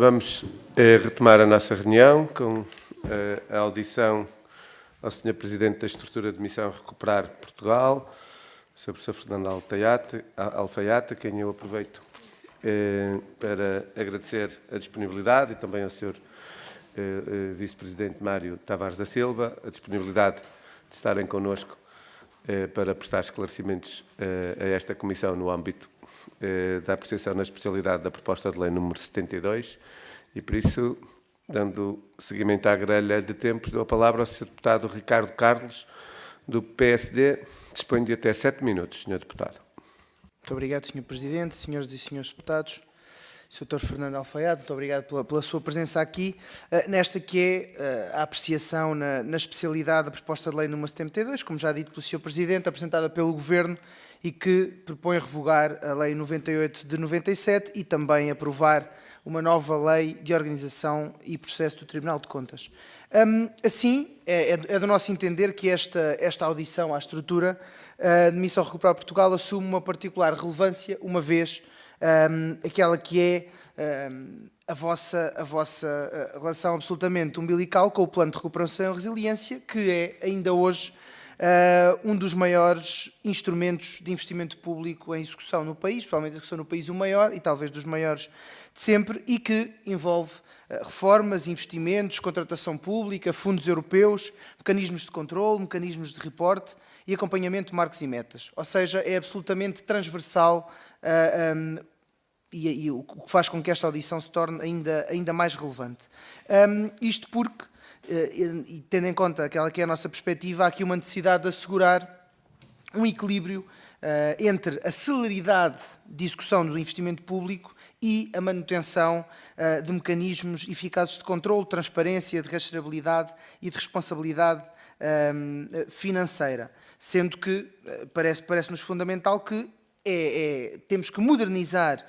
Vamos retomar a nossa reunião com a audição ao Sr. Presidente da Estrutura de Missão Recuperar Portugal, Sr. Professor Fernando Alfaiate, a quem eu aproveito para agradecer a disponibilidade, e também ao Sr. Vice-Presidente Mário Tavares da Silva, a disponibilidade de estarem connosco para prestar esclarecimentos a esta Comissão no âmbito da apreciação na especialidade da proposta de lei número 72, e por isso, dando seguimento à grelha de tempos, dou a palavra ao Sr. Deputado Ricardo Carlos, do PSD. Disponho de até 7 minutos, Sr. Deputado. Muito obrigado, Sr. Presidente, senhoras e senhores deputados. Sr. Fernando Alfaiate, muito obrigado pela sua presença aqui, nesta que é a apreciação na especialidade da proposta de lei número 72, como já dito pelo Sr. Presidente, apresentada pelo Governo e que propõe revogar a Lei 98 de 97 e também aprovar uma nova Lei de Organização e Processo do Tribunal de Contas. Assim, é do nosso entender que esta audição à estrutura de Missão Recuperar Portugal assume uma particular relevância, uma vez aquela que é a vossa relação absolutamente umbilical com o Plano de Recuperação e Resiliência, que é ainda hoje um dos maiores instrumentos de investimento público em execução no país, provavelmente a execução no país o maior e talvez dos maiores de sempre, e que envolve reformas, investimentos, contratação pública, fundos europeus, mecanismos de controle, mecanismos de reporte e acompanhamento de marcos e metas. Ou seja, é absolutamente transversal e o que faz com que esta audição se torne ainda mais relevante. Isto porque, e tendo em conta aquela que é a nossa perspectiva, há aqui uma necessidade de assegurar um equilíbrio entre a celeridade de execução do investimento público e a manutenção de mecanismos eficazes de controle, de transparência, de rastreabilidade e de responsabilidade financeira. Sendo que parece-nos fundamental que temos que modernizar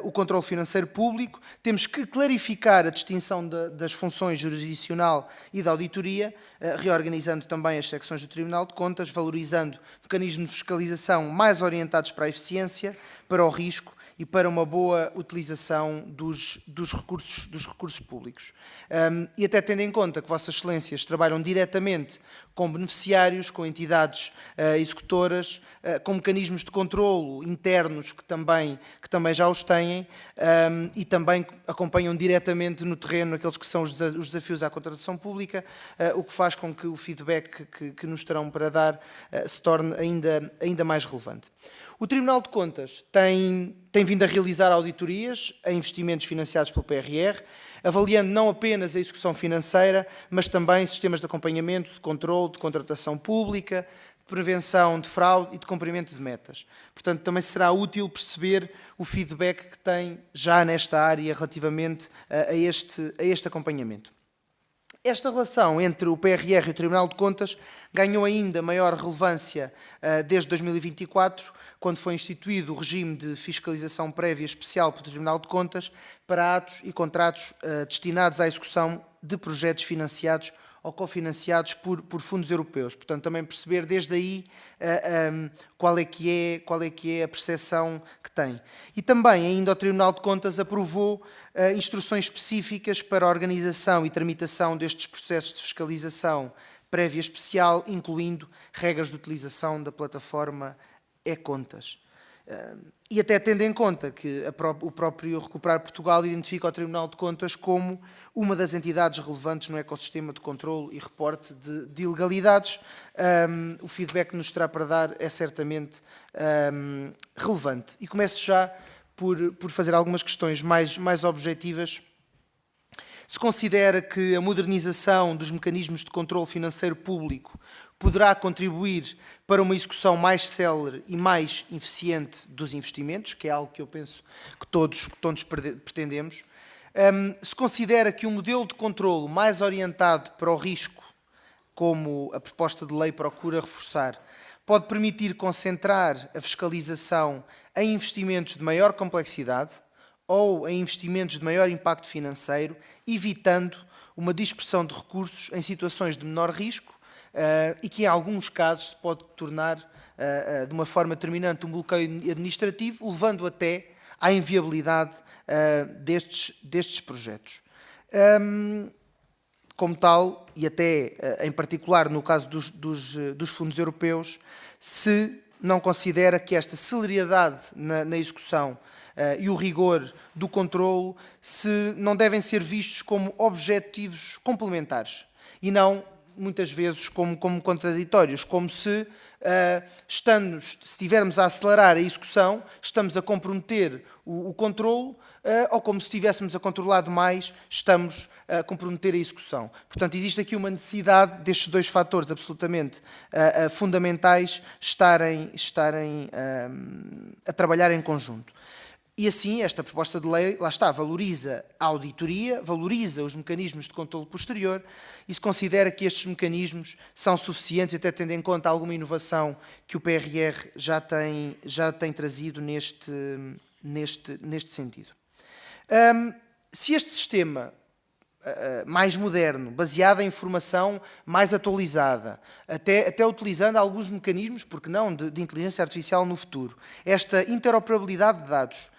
o controle financeiro público, temos que clarificar a distinção das funções jurisdicional e da auditoria, reorganizando também as secções do Tribunal de Contas, valorizando mecanismos de fiscalização mais orientados para a eficiência, para o risco e para uma boa utilização dos recursos públicos. E até tendo em conta que Vossas Excelências trabalham diretamente com beneficiários, com entidades executoras, com mecanismos de controlo internos que também já os têm, e também acompanham diretamente no terreno aqueles que são os desafios à contratação pública, o que faz com que o feedback que nos terão para dar se torne ainda mais relevante. O Tribunal de Contas tem vindo a realizar auditorias a investimentos financiados pelo PRR, avaliando não apenas a execução financeira, mas também sistemas de acompanhamento, de controle, de contratação pública, de prevenção de fraude e de cumprimento de metas. Portanto, também será útil perceber o feedback que tem já nesta área relativamente a este acompanhamento. Esta relação entre o PRR e o Tribunal de Contas ganhou ainda maior relevância desde 2024, quando foi instituído o regime de fiscalização prévia especial pelo Tribunal de Contas para atos e contratos destinados à execução de projetos financiados ou cofinanciados por fundos europeus. Portanto, também perceber desde aí qual é que é a percepção que tem. E também ainda o Tribunal de Contas aprovou instruções específicas para a organização e tramitação destes processos de fiscalização prévia especial, incluindo regras de utilização da plataforma e-Contas. E até tendo em conta que o próprio Recuperar Portugal identifica o Tribunal de Contas como uma das entidades relevantes no ecossistema de controle e reporte de ilegalidades, o feedback que nos terá para dar é certamente relevante. E começo já por fazer algumas questões mais objetivas. Se considera que a modernização dos mecanismos de controle financeiro público poderá contribuir para uma execução mais célere e mais eficiente dos investimentos, que é algo que eu penso que todos pretendemos. Se considera que um modelo de controlo mais orientado para o risco, como a proposta de lei procura reforçar, pode permitir concentrar a fiscalização em investimentos de maior complexidade ou em investimentos de maior impacto financeiro, evitando uma dispersão de recursos em situações de menor risco e que em alguns casos se pode tornar de uma forma determinante um bloqueio administrativo, levando até à inviabilidade destes projetos. Como tal, e até em particular no caso dos fundos europeus, se não considera que esta celeridade na execução e o rigor do controlo se não devem ser vistos como objetivos complementares e não, muitas vezes, como contraditórios, como se estivermos a acelerar a execução, estamos a comprometer o controlo, ou como se estivéssemos a controlar demais, estamos a comprometer a execução. Portanto, existe aqui uma necessidade destes dois fatores absolutamente fundamentais estarem a trabalhar em conjunto. E assim, esta proposta de lei, lá está, valoriza a auditoria, valoriza os mecanismos de controle posterior e se considera que estes mecanismos são suficientes, até tendo em conta alguma inovação que o PRR já tem trazido neste sentido. Se este sistema mais moderno, baseado em informação mais atualizada, até utilizando alguns mecanismos, porque não, de inteligência artificial no futuro, esta interoperabilidade de dados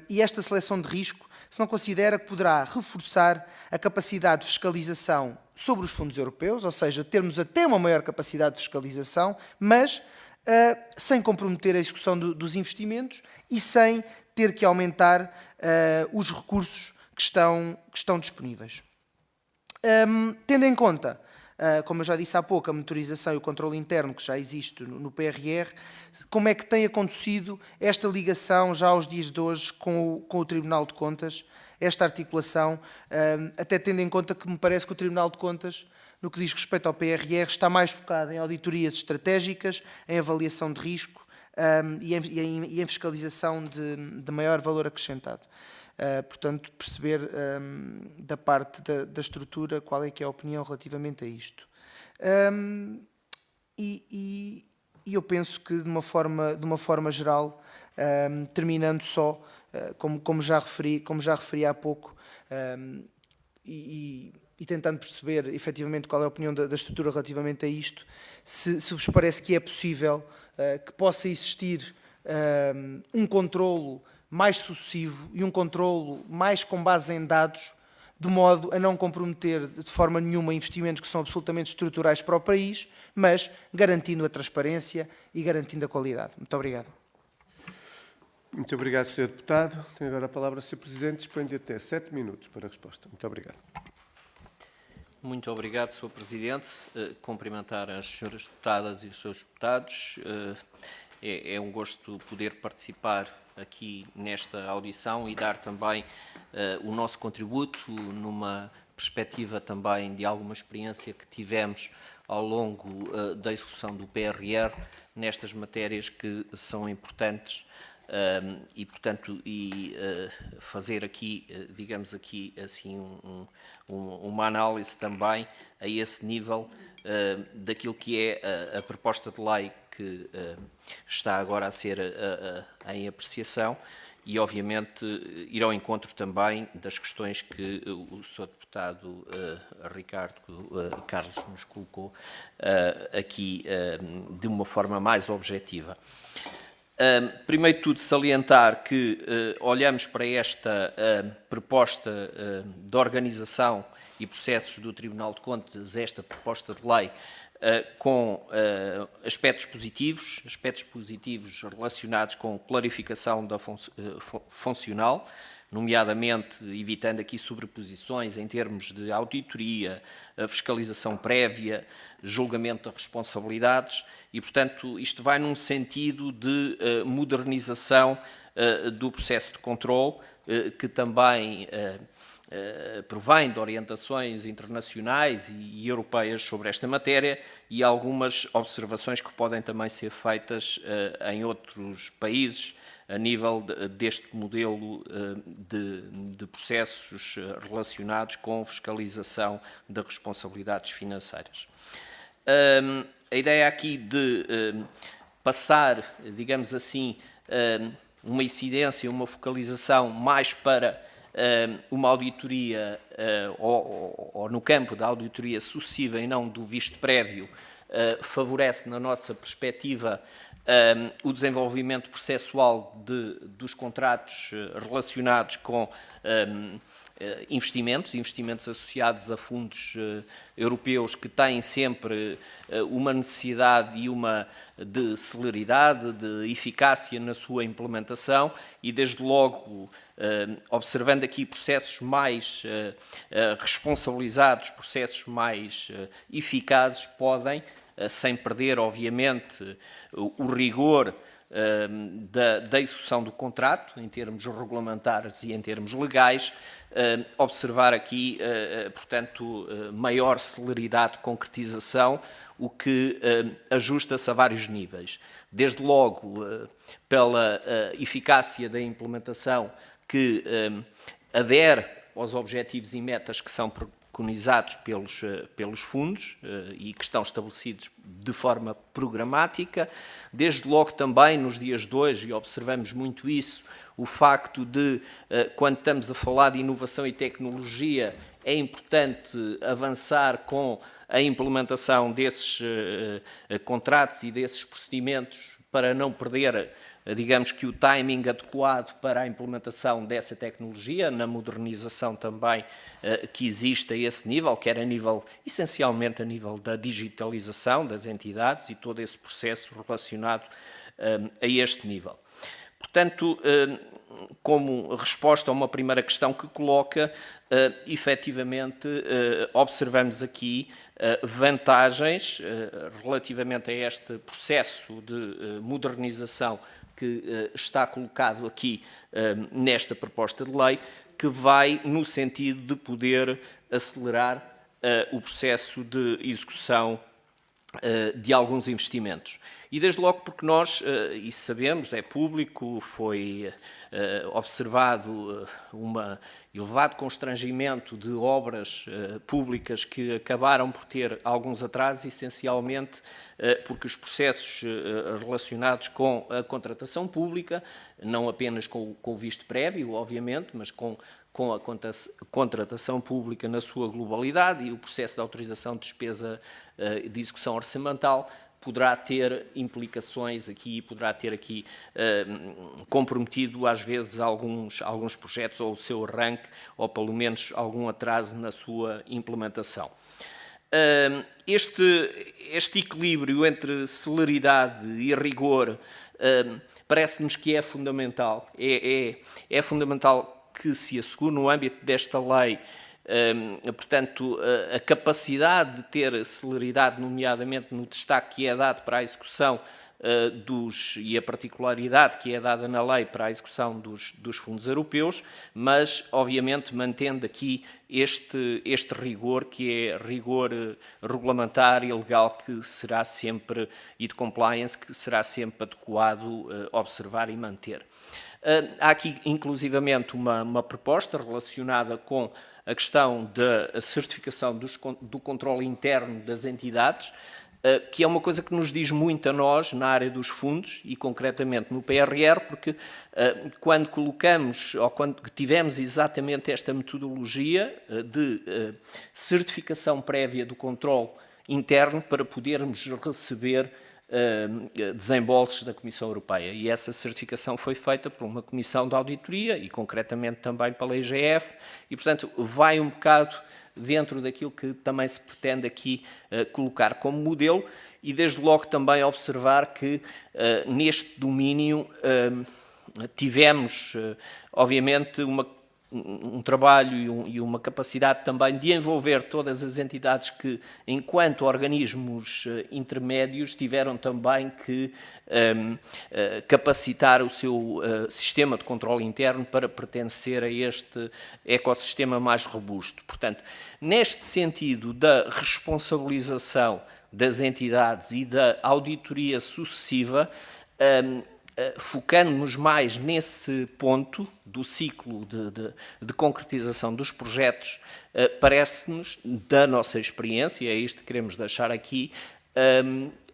e esta seleção de risco, se não considera que poderá reforçar a capacidade de fiscalização sobre os fundos europeus, ou seja, termos até uma maior capacidade de fiscalização, mas sem comprometer a execução dos investimentos e sem ter que aumentar os recursos que estão disponíveis. Tendo em conta, como eu já disse há pouco, a monitorização e o controle interno que já existe no PRR, como é que tem acontecido esta ligação já aos dias de hoje com o Tribunal de Contas, esta articulação, até tendo em conta que me parece que o Tribunal de Contas, no que diz respeito ao PRR, está mais focado em auditorias estratégicas, em avaliação de risco e em fiscalização de maior valor acrescentado. Portanto, perceber da parte da estrutura qual é que é a opinião relativamente a isto. E eu penso que, de uma forma geral, terminando só, como já referi há pouco, e tentando perceber efetivamente qual é a opinião da estrutura relativamente a isto, se vos parece que é possível que possa existir um controlo mais sucessivo e um controlo mais com base em dados, de modo a não comprometer de forma nenhuma investimentos que são absolutamente estruturais para o país, mas garantindo a transparência e garantindo a qualidade. Muito obrigado. Muito obrigado, Sr. Deputado. Tem agora a palavra o Sr. Presidente. Dispõe de até 7 minutos para a resposta. Muito obrigado. Muito obrigado, Sr. Presidente. Cumprimentar as senhoras deputadas e os seus deputados. É um gosto poder participar aqui nesta audição e dar também o nosso contributo numa perspectiva também de alguma experiência que tivemos ao longo da execução do PRR nestas matérias que são importantes e, portanto, fazer aqui, digamos aqui, assim, uma análise também a esse nível daquilo que é a proposta de lei que está agora a ser em apreciação e, obviamente, ir ao encontro também das questões que o Sr. Deputado Ricardo Carlos nos colocou aqui de uma forma mais objetiva. Primeiro de tudo, salientar que olhamos para esta proposta de organização e processos do Tribunal de Contas, esta proposta de lei, com aspectos positivos relacionados com clarificação da funcional, nomeadamente evitando aqui sobreposições em termos de auditoria, fiscalização prévia, julgamento de responsabilidades e, portanto, isto vai num sentido de modernização do processo de controle, que também provém de orientações internacionais e europeias sobre esta matéria e algumas observações que podem também ser feitas em outros países a nível deste modelo de processos relacionados com fiscalização de responsabilidades financeiras. A ideia aqui de passar, digamos assim, uma incidência, uma focalização mais para uma auditoria, ou no campo da auditoria sucessiva e não do visto prévio, favorece, na nossa perspectiva, o desenvolvimento processual dos contratos relacionados com investimentos associados a fundos europeus que têm sempre uma necessidade e de celeridade, de eficácia na sua implementação e, desde logo, observando aqui processos mais responsabilizados, processos mais eficazes, podem, sem perder, obviamente, o rigor da execução do contrato, em termos regulamentares e em termos legais, observar aqui, portanto, maior celeridade de concretização, o que ajusta-se a vários níveis. Desde logo, pela eficácia da implementação que adere aos objetivos e metas que são preconizados pelos fundos e que estão estabelecidos de forma programática. Desde logo também, nos dias de hoje, e observamos muito isso, o facto de, quando estamos a falar de inovação e tecnologia, é importante avançar com a implementação desses contratos e desses procedimentos para não perder, digamos que, o timing adequado para a implementação dessa tecnologia, na modernização também que existe a esse nível, quer essencialmente a nível da digitalização das entidades e todo esse processo relacionado a este nível. Portanto, como resposta a uma primeira questão que coloca, efetivamente, observamos aqui vantagens relativamente a este processo de modernização que está colocado aqui nesta proposta de lei, que vai no sentido de poder acelerar o processo de execução de alguns investimentos. E desde logo porque nós, e sabemos, é público, foi observado um elevado constrangimento de obras públicas que acabaram por ter alguns atrasos, essencialmente porque os processos relacionados com a contratação pública, não apenas com o visto prévio, obviamente, mas com a contratação pública na sua globalidade e o processo de autorização de despesa de execução orçamental, poderá ter implicações aqui, poderá ter aqui comprometido às vezes alguns projetos ou o seu arranque, ou pelo menos algum atraso na sua implementação. Este equilíbrio entre celeridade e rigor parece-nos que é fundamental. É fundamental que se assegure no âmbito desta lei, portanto, a capacidade de ter celeridade, nomeadamente no destaque que é dado para a execução e a particularidade que é dada na lei para a execução dos fundos europeus, mas, obviamente, mantendo aqui este rigor, que é rigor regulamentar e legal, que será sempre, e de compliance, que será sempre adequado observar e manter. Há aqui, inclusivamente, uma proposta relacionada com a questão da certificação do controle interno das entidades, que é uma coisa que nos diz muito a nós na área dos fundos e concretamente no PRR, porque quando colocamos, ou quando tivemos exatamente esta metodologia de certificação prévia do controle interno para podermos receber desembolsos da Comissão Europeia. E essa certificação foi feita por uma comissão de auditoria e concretamente também pela IGF e, portanto, vai um bocado dentro daquilo que também se pretende aqui colocar como modelo e, desde logo, também observar que neste domínio tivemos, obviamente, um trabalho e uma capacidade também de envolver todas as entidades que, enquanto organismos intermédios, tiveram também que capacitar o seu sistema de controle interno para pertencer a este ecossistema mais robusto. Portanto, neste sentido da responsabilização das entidades e da auditoria sucessiva, focando-nos mais nesse ponto do ciclo de concretização dos projetos, parece-nos, da nossa experiência, é isto que queremos deixar aqui,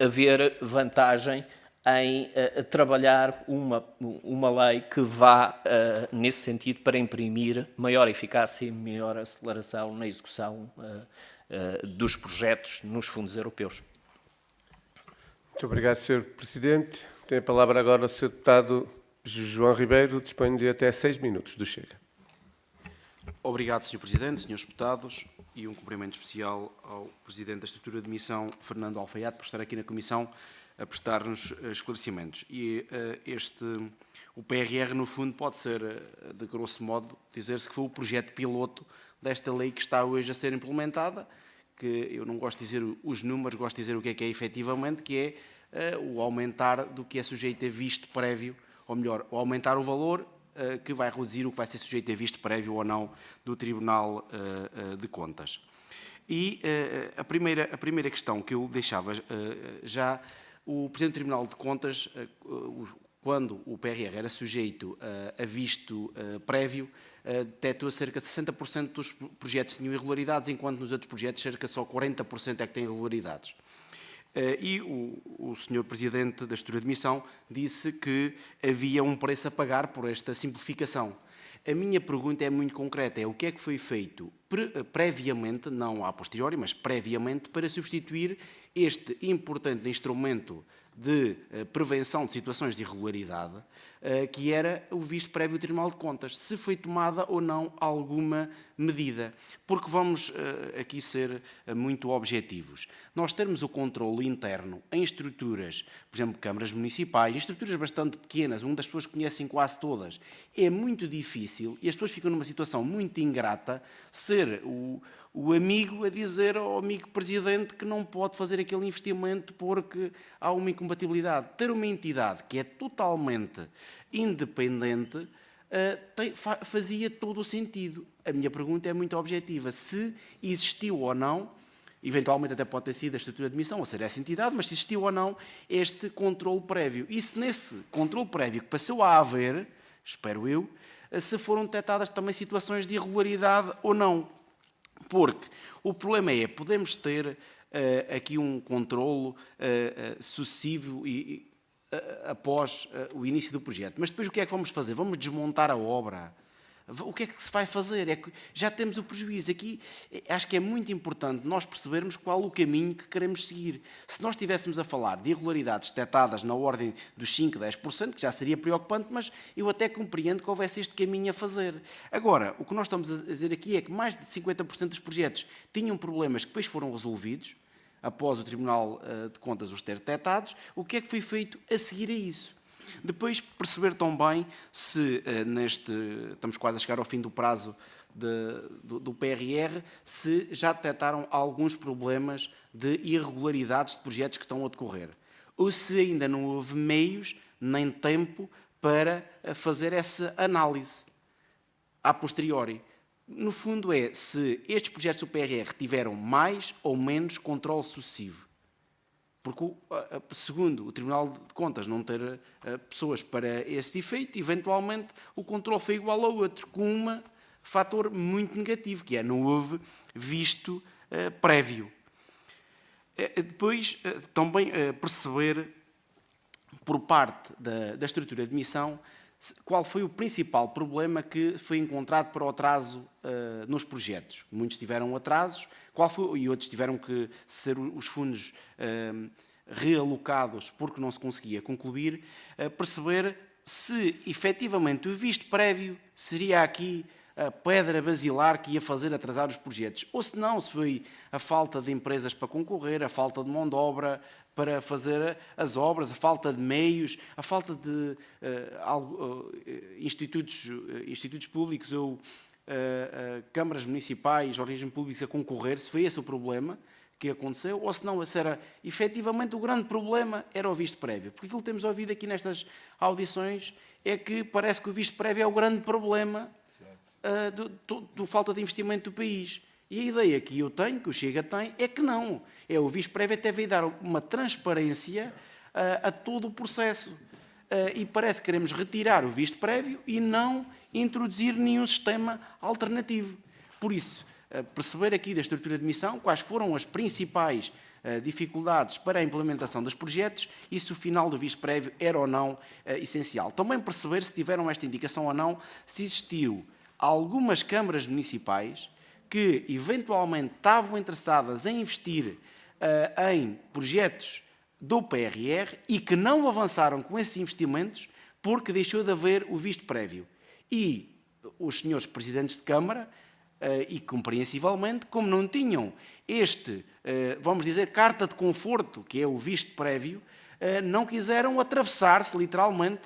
haver vantagem em trabalhar uma lei que vá, nesse sentido, para imprimir maior eficácia e maior aceleração na execução dos projetos nos fundos europeus. Muito obrigado, Sr. Presidente. Tem a palavra agora o Sr. Deputado João Ribeiro. Dispõe de até 6 minutos do Chega. Obrigado, Sr. Presidente, Srs. Deputados, e um cumprimento especial ao Presidente da Estrutura de Missão, Fernando Alfaiate, por estar aqui na Comissão a prestar-nos esclarecimentos. E o PRR, no fundo, pode ser, de grosso modo, dizer-se que foi o projeto piloto desta lei que está hoje a ser implementada, que eu não gosto de dizer os números, gosto de dizer o que é efetivamente, que é o aumentar do que é sujeito a visto prévio, ou melhor, o aumentar o valor que vai reduzir o que vai ser sujeito a visto prévio ou não do Tribunal de Contas. E a primeira questão que eu deixava já, o Presidente do Tribunal de Contas, quando o PRR era sujeito a visto prévio, detectou cerca de 60% dos projetos que tinham irregularidades, enquanto nos outros projetos cerca de só 40% é que têm irregularidades. E o Sr. Presidente da Estrutura de Missão disse que havia um preço a pagar por esta simplificação. A minha pergunta é muito concreta, é o que é que foi feito previamente, não a posteriori, mas previamente, para substituir este importante instrumento de prevenção de situações de irregularidade, que era o visto prévio do Tribunal de Contas, se foi tomada ou não alguma medida. Porque vamos aqui ser muito objetivos. Nós termos o controle interno em estruturas, por exemplo, câmaras municipais, em estruturas bastante pequenas, onde as pessoas conhecem quase todas, é muito difícil e as pessoas ficam numa situação muito ingrata ser o amigo a dizer ao amigo presidente que não pode fazer aquele investimento porque há uma incompatibilidade. Ter uma entidade que é totalmente independente fazia todo o sentido. A minha pergunta é muito objetiva. Se existiu ou não, eventualmente até pode ter sido a estrutura de missão ou ser essa entidade, mas se existiu ou não este controle prévio. E se nesse controle prévio que passou a haver, espero eu, se foram detectadas também situações de irregularidade ou não. Porque o problema é, podemos ter aqui um controlo sucessivo após o início do projeto. Mas depois o que é que vamos fazer? Vamos desmontar a obra. O que é que se vai fazer? É que já temos o prejuízo. Aqui acho que é muito importante nós percebermos qual o caminho que queremos seguir. Se nós estivéssemos a falar de irregularidades detectadas na ordem dos 5, 10%, que já seria preocupante, mas eu até compreendo que houvesse este caminho a fazer. Agora, o que nós estamos a dizer aqui é que mais de 50% dos projetos tinham problemas que depois foram resolvidos, após o Tribunal de Contas os ter detectados. O que é que foi feito a seguir a isso? Depois, perceber também se estamos quase a chegar ao fim do prazo do PRR, se já detectaram alguns problemas de irregularidades de projetos que estão a decorrer. Ou se ainda não houve meios nem tempo para fazer essa análise a posteriori. No fundo é se estes projetos do PRR tiveram mais ou menos controle sucessivo. Porque, segundo o Tribunal de Contas não ter pessoas para esse efeito, eventualmente o controle foi igual ao outro, com um fator muito negativo, que é não houve visto prévio. Depois, também perceber, por parte da estrutura de missão, qual foi o principal problema que foi encontrado para o atraso nos projetos. Muitos tiveram atrasos, e outros tiveram que ser os fundos realocados porque não se conseguia concluir, perceber se efetivamente o visto prévio seria aqui a pedra basilar que ia fazer atrasar os projetos, ou se não, se foi a falta de empresas para concorrer, a falta de mão de obra para fazer as obras, a falta de meios, a falta de institutos públicos ou câmaras municipais, organismos públicos a concorrer, se foi esse o problema que aconteceu, ou se não, se era efetivamente o grande problema era o visto prévio. Porque aquilo que temos ouvido aqui nestas audições é que parece que o visto prévio é o grande problema do falta de investimento do país. E a ideia que eu tenho, que o Chega tem, é que não. É o visto prévio até veio dar uma transparência a todo o processo. E parece que queremos retirar o visto prévio e não introduzir nenhum sistema alternativo. Por isso, perceber aqui da estrutura de missão quais foram as principais dificuldades para a implementação dos projetos e se o final do visto prévio era ou não essencial. Também perceber se tiveram esta indicação ou não, se existiu algumas câmaras municipais que eventualmente estavam interessadas em investir em projetos do PRR e que não avançaram com esses investimentos porque deixou de haver o visto prévio. E os senhores presidentes de Câmara, e compreensivelmente, como não tinham vamos dizer, carta de conforto, que é o visto prévio, não quiseram atravessar-se, literalmente,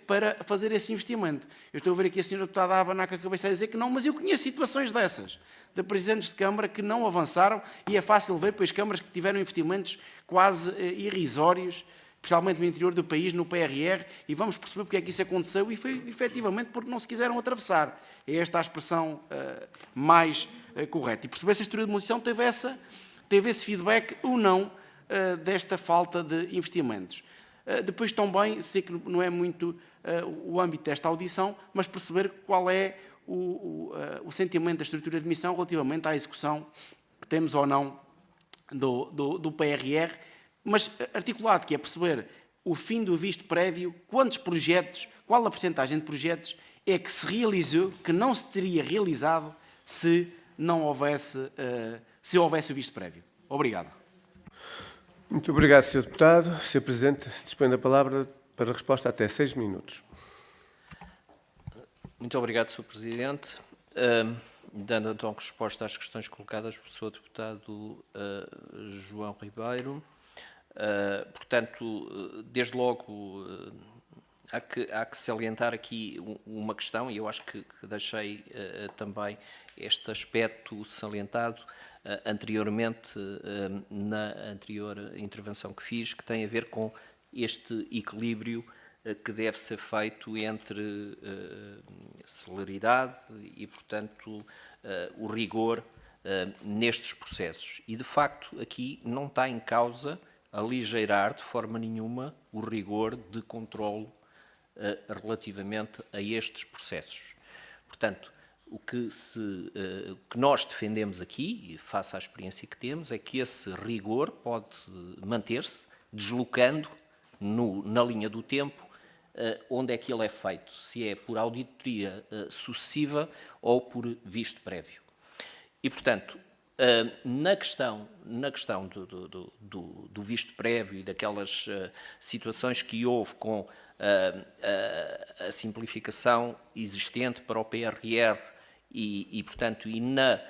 para fazer esse investimento. Eu estou a ver aqui a senhora deputada a abanar com a cabeça a dizer que não, mas eu conheço situações dessas, de presidentes de Câmara que não avançaram, e é fácil ver, pois, câmaras que tiveram investimentos quase irrisórios, especialmente no interior do país, no PRR, e vamos perceber porque é que isso aconteceu, e foi efetivamente porque não se quiseram atravessar. É esta a expressão mais correta. E perceber se a estrutura de demolição teve esse feedback ou não desta falta de investimentos. Depois também, sei que não é muito o âmbito desta audição, mas perceber qual é o sentimento da estrutura de missão relativamente à execução que temos ou não do PRR, mas articulado, que é perceber o fim do visto prévio, quantos projetos, qual a percentagem de projetos é que se realizou, que não se teria realizado se não houvesse, se houvesse o visto prévio. Obrigado. Muito obrigado, Sr. Deputado. Sr. Presidente, dispõe da palavra para resposta até 6 minutos. Muito obrigado, Sr. Presidente. Dando então resposta às questões colocadas pelo Sr. Deputado João Ribeiro. Portanto, desde logo, há que salientar aqui uma questão, e eu acho que deixei também este aspecto salientado anteriormente, na anterior intervenção que fiz, que tem a ver com este equilíbrio que deve ser feito entre celeridade e, portanto, o rigor nestes processos. E, de facto, aqui não está em causa aligeirar de forma nenhuma o rigor de controlo relativamente a estes processos. Portanto, o que nós defendemos aqui, e face à experiência que temos, é que esse rigor pode manter-se deslocando na linha do tempo onde é que ele é feito, se é por auditoria sucessiva ou por visto prévio. E, portanto, na questão do visto prévio e daquelas situações que houve com a simplificação existente para o PRR portanto, na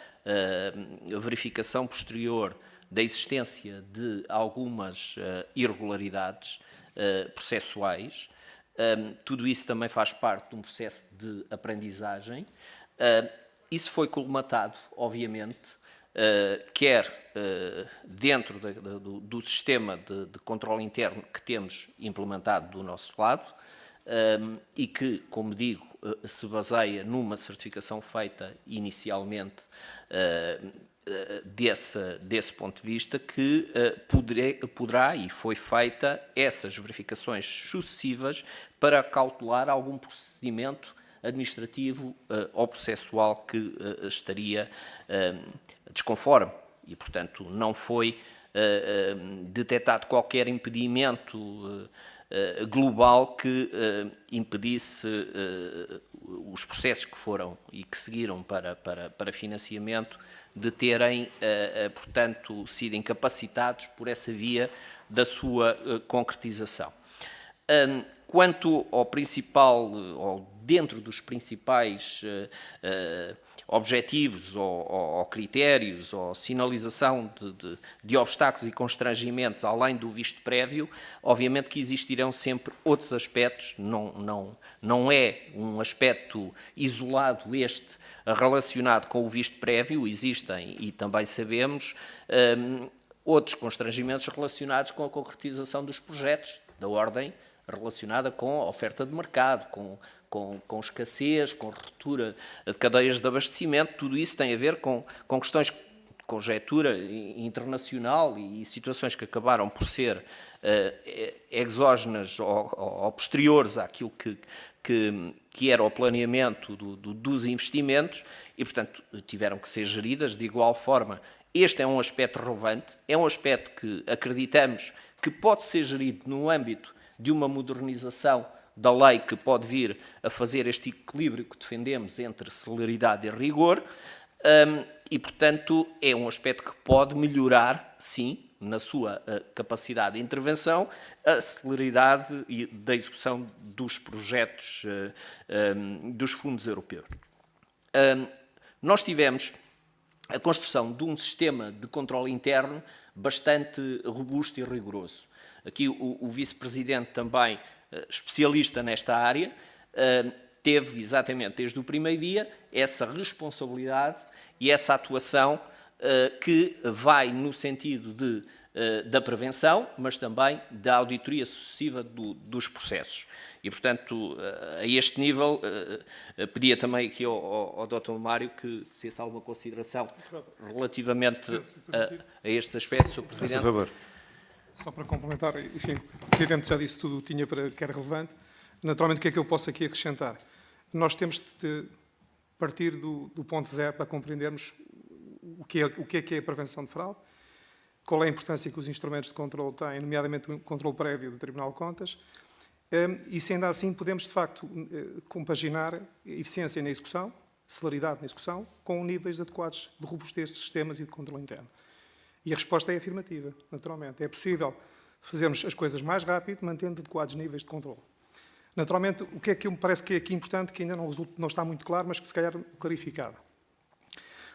verificação posterior da existência de algumas irregularidades processuais, tudo isso também faz parte de um processo de aprendizagem. Isso foi colmatado, obviamente, quer dentro do sistema de controle interno que temos implementado do nosso lado e que, como digo, se baseia numa certificação feita inicialmente desse ponto de vista, que poderá e foi feita essas verificações sucessivas para cautelar algum procedimento administrativo ou processual que estaria desconforme e, portanto, não foi detectado qualquer impedimento global que impedisse os processos que foram e que seguiram para financiamento de terem, portanto, sido incapacitados por essa via da sua concretização. Quanto ao principal, ou dentro dos principais objetivos ou critérios ou sinalização de obstáculos e constrangimentos além do visto prévio, obviamente que existirão sempre outros aspectos, não é um aspecto isolado este relacionado com o visto prévio, existem e também sabemos outros constrangimentos relacionados com a concretização dos projetos, da ordem relacionada com a oferta de mercado, com escassez, com ruptura de cadeias de abastecimento, tudo isso tem a ver com questões de conjectura internacional e situações que acabaram por ser exógenas ou posteriores àquilo que era o planeamento dos investimentos e, portanto, tiveram que ser geridas de igual forma. Este é um aspecto relevante, é um aspecto que acreditamos que pode ser gerido no âmbito de uma modernização da lei que pode vir a fazer este equilíbrio que defendemos entre celeridade e rigor e, portanto, é um aspecto que pode melhorar, sim, na sua capacidade de intervenção, a celeridade da execução dos projetos dos fundos europeus. Nós tivemos a construção de um sistema de controle interno bastante robusto e rigoroso. Aqui o vice-presidente, também especialista nesta área, teve exatamente desde o primeiro dia essa responsabilidade e essa atuação que vai no sentido da prevenção, mas também da auditoria sucessiva dos processos. E, portanto, a este nível, pedia também aqui ao Dr. Mário que fizesse alguma consideração relativamente a estes aspectos, Sr. Presidente. Por favor. Só para complementar, enfim, o Presidente já disse tudo o que tinha que era relevante. Naturalmente, o que é que eu posso aqui acrescentar? Nós temos de partir do ponto zero para compreendermos o que é a prevenção de fraude, qual é a importância que os instrumentos de controle têm, nomeadamente o controle prévio do Tribunal de Contas, e se ainda assim podemos, de facto, compaginar eficiência na execução, celeridade na execução, com níveis adequados de robustez de sistemas e de controle interno. E a resposta é afirmativa, naturalmente. É possível fazermos as coisas mais rápido, mantendo adequados níveis de controle. Naturalmente, o que é que me parece que é aqui importante, que ainda não está muito claro, mas que se calhar clarificado.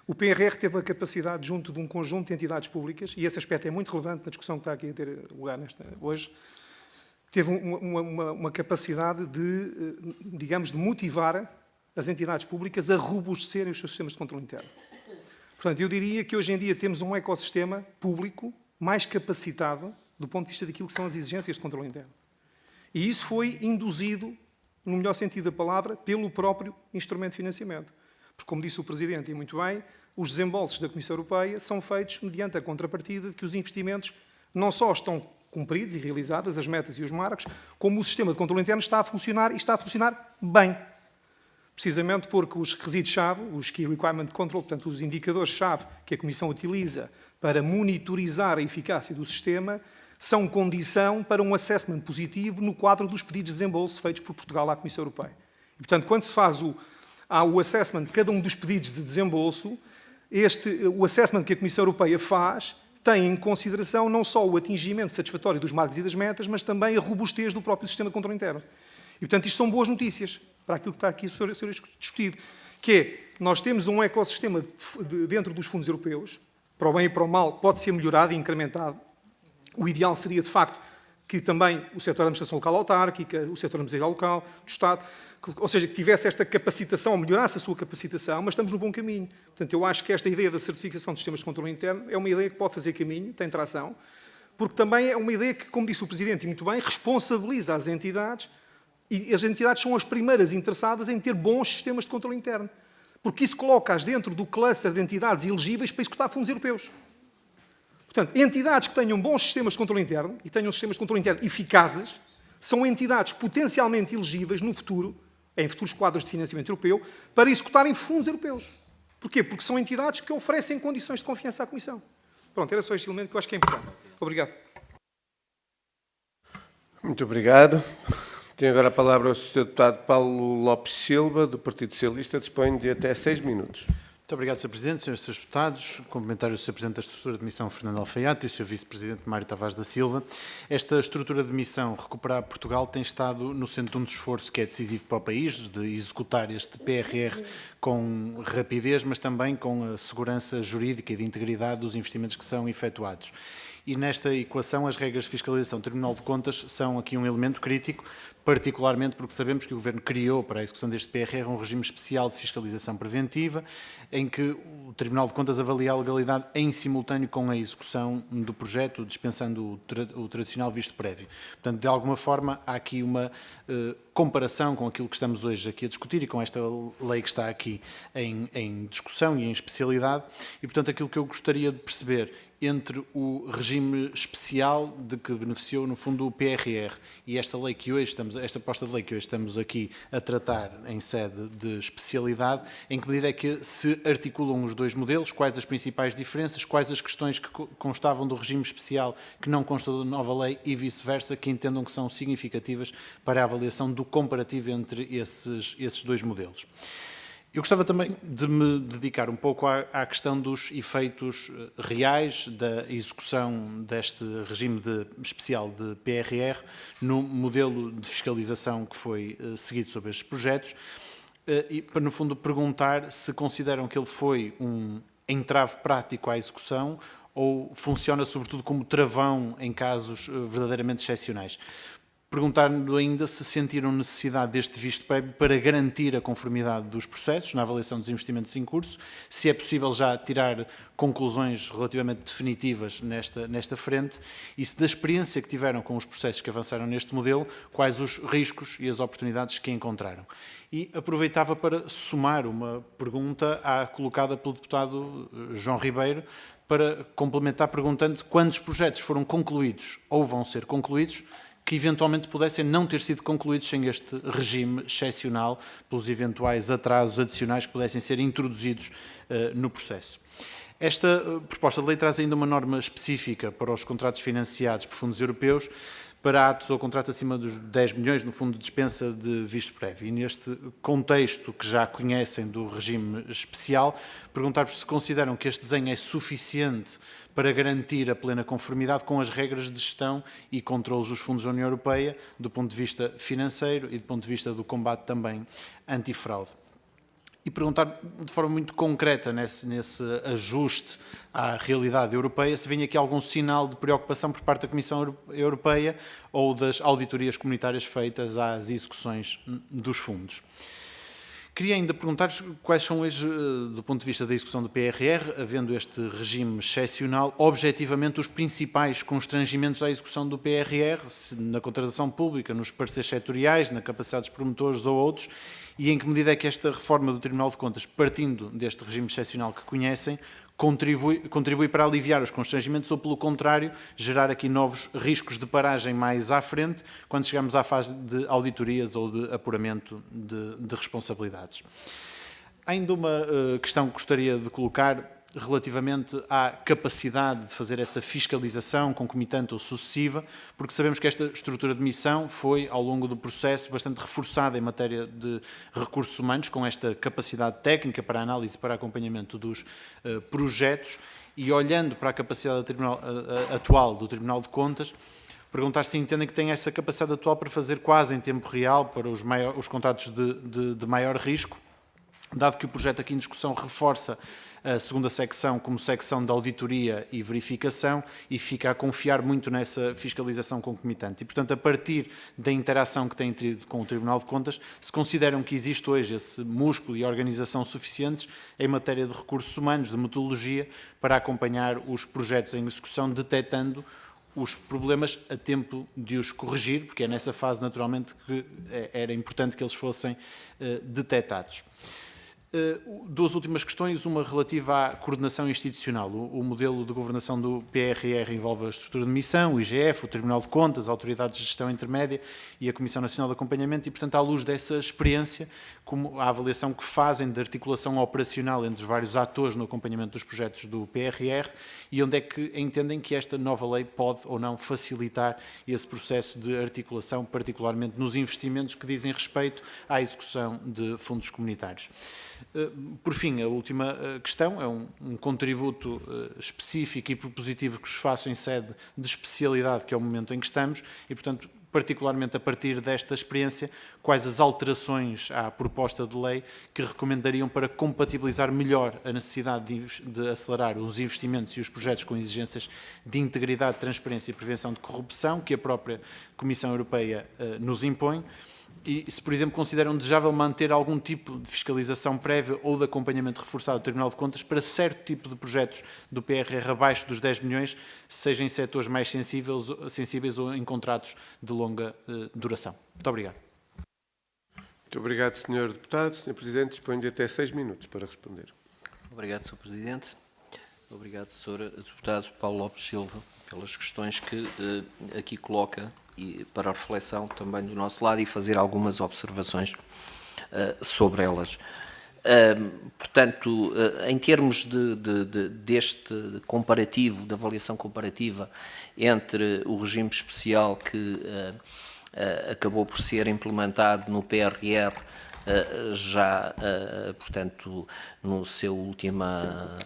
O PRR teve a capacidade, junto de um conjunto de entidades públicas, e esse aspecto é muito relevante na discussão que está aqui a ter lugar hoje, teve uma capacidade de, digamos, de motivar as entidades públicas a robustecerem os seus sistemas de controle interno. Portanto, eu diria que hoje em dia temos um ecossistema público mais capacitado do ponto de vista daquilo que são as exigências de controle interno. E isso foi induzido, no melhor sentido da palavra, pelo próprio instrumento de financiamento. Porque, como disse o Presidente, e muito bem, os desembolsos da Comissão Europeia são feitos mediante a contrapartida de que os investimentos não só estão cumpridos e realizadas, as metas e os marcos, como o sistema de controle interno está a funcionar e está a funcionar bem. Precisamente porque os requisitos-chave, os Key Requirement Control, portanto, os indicadores-chave que a Comissão utiliza para monitorizar a eficácia do sistema, são condição para um assessment positivo no quadro dos pedidos de desembolso feitos por Portugal à Comissão Europeia. E, portanto, quando se faz o assessment de cada um dos pedidos de desembolso, o assessment que a Comissão Europeia faz tem em consideração não só o atingimento satisfatório dos marcos e das metas, mas também a robustez do próprio sistema de controle interno. E, portanto, isto são boas notícias para aquilo que está aqui a ser discutido, que é, nós temos um ecossistema dentro dos fundos europeus, para o bem e para o mal, pode ser melhorado e incrementado. O ideal seria, de facto, que também o setor da administração local autárquica, o setor empresarial local, do Estado, ou seja, que tivesse esta capacitação, ou melhorasse a sua capacitação, mas estamos no bom caminho. Portanto, eu acho que esta ideia da certificação de sistemas de controle interno é uma ideia que pode fazer caminho, tem tração, porque também é uma ideia que, como disse o Presidente, e muito bem, responsabiliza as entidades, e as entidades são as primeiras interessadas em ter bons sistemas de controle interno, porque isso coloca-as dentro do cluster de entidades elegíveis para executar fundos europeus. Portanto, entidades que tenham bons sistemas de controle interno e tenham sistemas de controle interno eficazes são entidades potencialmente elegíveis no futuro, em futuros quadros de financiamento europeu, para executarem fundos europeus. Porquê? Porque são entidades que oferecem condições de confiança à Comissão. Pronto, era só este elemento que eu acho que é importante. Obrigado. Muito obrigado. Tem agora a palavra o Sr. Deputado Paulo Lopes Silva, do Partido Socialista, dispõe de até 6 minutos. Muito obrigado, Sr. Presidente, Srs. Deputados. Cumprimentar o Sr. Presidente da Estrutura de Missão, Fernando Alfaiate, e o Sr. Vice-Presidente, Mário Tavares da Silva. Esta estrutura de missão, Recuperar Portugal, tem estado no centro de um esforço que é decisivo para o país, de executar este PRR com rapidez, mas também com a segurança jurídica e de integridade dos investimentos que são efetuados. E nesta equação, as regras de fiscalização do Tribunal de Contas são aqui um elemento crítico, particularmente porque sabemos que o Governo criou para a execução deste PRR um regime especial de fiscalização preventiva, em que o Tribunal de Contas avalia a legalidade em simultâneo com a execução do projeto, dispensando o tradicional visto prévio. Portanto, de alguma forma, há aqui uma comparação com aquilo que estamos hoje aqui a discutir e com esta lei que está aqui em discussão e em especialidade. E, portanto, aquilo que eu gostaria de perceber entre o regime especial de que beneficiou, no fundo, o PRR e esta lei que hoje esta proposta de lei que hoje estamos aqui a tratar em sede de especialidade, em que medida é que se articulam os dois modelos, quais as principais diferenças, quais as questões que constavam do regime especial que não constam da nova lei e vice-versa, que entendam que são significativas para a avaliação do comparativo entre esses dois modelos. Eu gostava também de me dedicar um pouco à questão dos efeitos reais da execução deste regime especial de PRR no modelo de fiscalização que foi seguido sobre estes projetos e, para, no fundo, perguntar se consideram que ele foi um entrave prático à execução ou funciona, sobretudo, como travão em casos verdadeiramente excepcionais. Perguntar-lhe ainda se sentiram necessidade deste visto prévio para garantir a conformidade dos processos na avaliação dos investimentos em curso, se é possível já tirar conclusões relativamente definitivas nesta frente e se da experiência que tiveram com os processos que avançaram neste modelo, quais os riscos e as oportunidades que encontraram. E aproveitava para somar uma pergunta colocada pelo deputado João Ribeiro, para complementar perguntando quantos projetos foram concluídos ou vão ser concluídos que eventualmente pudessem não ter sido concluídos sem este regime excepcional, pelos eventuais atrasos adicionais que pudessem ser introduzidos no processo. Esta proposta de lei traz ainda uma norma específica para os contratos financiados por fundos europeus, para atos ou contratos acima dos 10 milhões, no fundo, de dispensa de visto prévio. E neste contexto que já conhecem do regime especial, perguntar-vos se consideram que este desenho é suficiente para garantir a plena conformidade com as regras de gestão e controlos dos fundos da União Europeia, do ponto de vista financeiro e do ponto de vista do combate também antifraude. E perguntar de forma muito concreta nesse ajuste à realidade europeia se vem aqui algum sinal de preocupação por parte da Comissão Europeia ou das auditorias comunitárias feitas às execuções dos fundos. Queria ainda perguntar-vos quais são hoje, do ponto de vista da execução do PRR, havendo este regime excepcional, objetivamente os principais constrangimentos à execução do PRR, na contratação pública, nos parceiros setoriais, na capacidade dos promotores ou outros, e em que medida é que esta reforma do Tribunal de Contas, partindo deste regime excepcional que conhecem, contribui para aliviar os constrangimentos ou, pelo contrário, gerar aqui novos riscos de paragem mais à frente, quando chegamos à fase de auditorias ou de apuramento de responsabilidades. Há ainda uma questão que gostaria de colocar relativamente à capacidade de fazer essa fiscalização concomitante ou sucessiva, porque sabemos que esta estrutura de missão foi, ao longo do processo, bastante reforçada em matéria de recursos humanos, com esta capacidade técnica para análise e para acompanhamento dos projetos, e olhando para a capacidade atual do Tribunal de Contas, perguntar se entendem que tem essa capacidade atual para fazer quase em tempo real para os contratos de maior risco, dado que o projeto aqui em discussão reforça a segunda secção como secção de auditoria e verificação e fica a confiar muito nessa fiscalização concomitante. E, portanto, a partir da interação que têm tido com o Tribunal de Contas, se consideram que existe hoje esse músculo e organização suficientes em matéria de recursos humanos, de metodologia, para acompanhar os projetos em execução, detectando os problemas a tempo de os corrigir, porque é nessa fase, naturalmente, que era importante que eles fossem detectados. Duas últimas questões, uma relativa à coordenação institucional. O modelo de governação do PRR envolve a estrutura de missão, o IGF, o Tribunal de Contas, a Autoridade de Gestão Intermédia e a Comissão Nacional de Acompanhamento e, portanto, à luz dessa experiência, como a avaliação que fazem de articulação operacional entre os vários atores no acompanhamento dos projetos do PRR e onde é que entendem que esta nova lei pode ou não facilitar esse processo de articulação, particularmente nos investimentos que dizem respeito à execução de fundos comunitários. Por fim, a última questão é um contributo específico e propositivo que vos faço em sede de especialidade, que é o momento em que estamos, e, portanto, particularmente a partir desta experiência, quais as alterações à proposta de lei que recomendariam para compatibilizar melhor a necessidade de acelerar os investimentos e os projetos com exigências de integridade, transparência e prevenção de corrupção que a própria Comissão Europeia nos impõe, e se, por exemplo, consideram desejável manter algum tipo de fiscalização prévia ou de acompanhamento reforçado do Tribunal de Contas para certo tipo de projetos do PRR abaixo dos 10 milhões, seja em setores mais sensíveis ou em contratos de longa duração. Muito obrigado. Muito obrigado, Sr. Deputado. Sr. Presidente, disponho de até 6 minutos para responder. Obrigado, Sr. Presidente. Obrigado, Sr. Deputado Paulo Lopes Silva, pelas questões que aqui coloca e para a reflexão também do nosso lado e fazer algumas observações sobre elas. Portanto, em termos deste comparativo, de avaliação comparativa entre o regime especial que acabou por ser implementado no PRR portanto, no seu última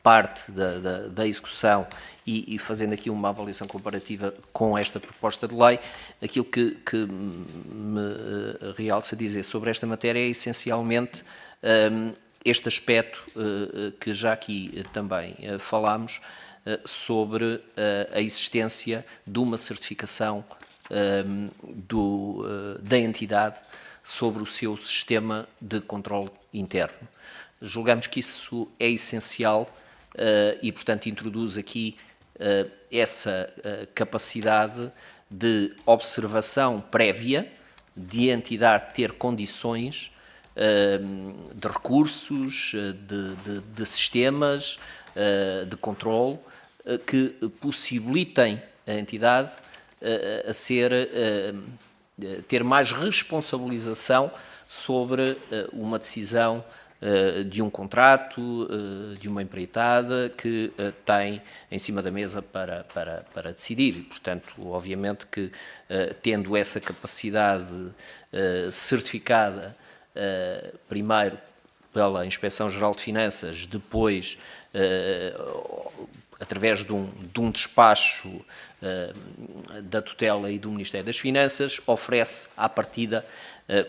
parte da execução e fazendo aqui uma avaliação comparativa com esta proposta de lei, aquilo que me realça dizer sobre esta matéria é essencialmente este aspecto que já aqui também falámos, sobre a existência de uma certificação da entidade sobre o seu sistema de controle interno. Julgamos que isso é essencial e, portanto, introduz aqui essa capacidade de observação prévia de a entidade ter condições de recursos, de sistemas de controle que possibilitem a entidade ter mais responsabilização sobre uma decisão de um contrato, de uma empreitada que tem em cima da mesa para decidir. E, portanto, obviamente que tendo essa capacidade certificada primeiro pela Inspeção-Geral de Finanças, depois através de um despacho da tutela e do Ministério das Finanças, oferece à partida,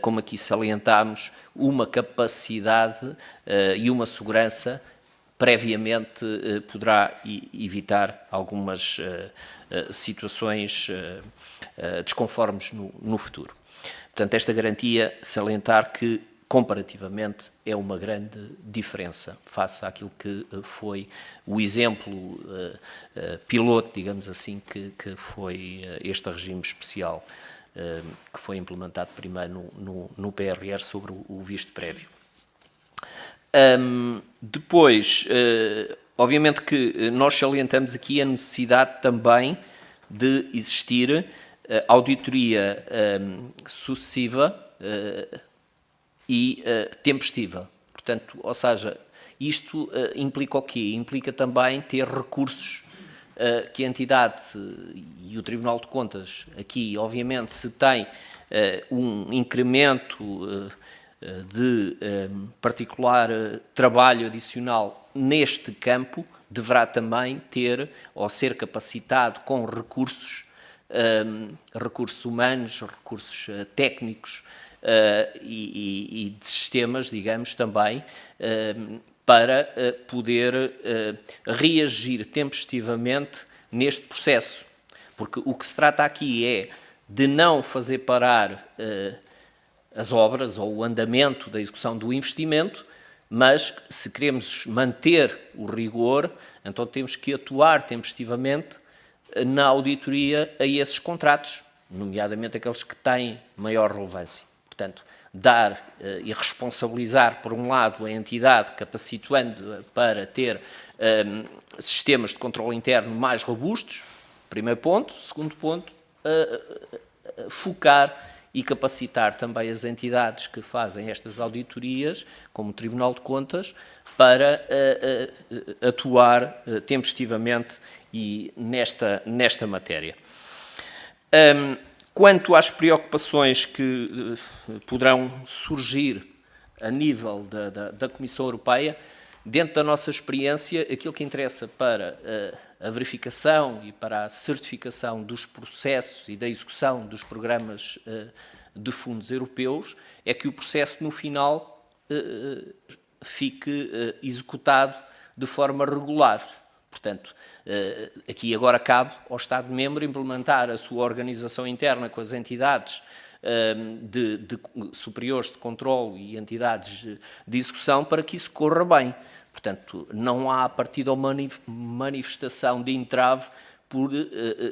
como aqui salientámos, uma capacidade e uma segurança previamente poderá evitar algumas situações desconformes no futuro. Portanto, esta garantia, salientar que, comparativamente, é uma grande diferença face àquilo que foi o exemplo piloto, digamos assim, que foi este regime especial que foi implementado primeiro no PRR sobre o visto prévio. Depois, obviamente que nós salientamos aqui a necessidade também de existir auditoria sucessiva e tempestiva. Portanto, ou seja, isto implica o quê? Implica também ter recursos que a entidade e o Tribunal de Contas, aqui, obviamente, se tem um incremento de particular trabalho adicional neste campo, deverá também ter ou ser capacitado com recursos humanos, recursos técnicos e de sistemas, digamos, também, para poder reagir tempestivamente neste processo. Porque o que se trata aqui é de não fazer parar as obras ou o andamento da execução do investimento, mas se queremos manter o rigor, então temos que atuar tempestivamente na auditoria a esses contratos, nomeadamente aqueles que têm maior relevância. Portanto, dar e responsabilizar, por um lado, a entidade, capacitando para ter sistemas de controle interno mais robustos, primeiro ponto. Segundo ponto, focar e capacitar também as entidades que fazem estas auditorias, como o Tribunal de Contas, para atuar tempestivamente e nesta matéria. Quanto às preocupações que poderão surgir a nível da Comissão Europeia, dentro da nossa experiência, aquilo que interessa para a verificação e para a certificação dos processos e da execução dos programas de fundos europeus é que o processo, no final, fique executado de forma regular. Portanto, aqui agora cabe ao Estado-membro implementar a sua organização interna com as entidades de superiores de controle e entidades de execução para que isso corra bem. Portanto, não há a partir da manifestação de entrave por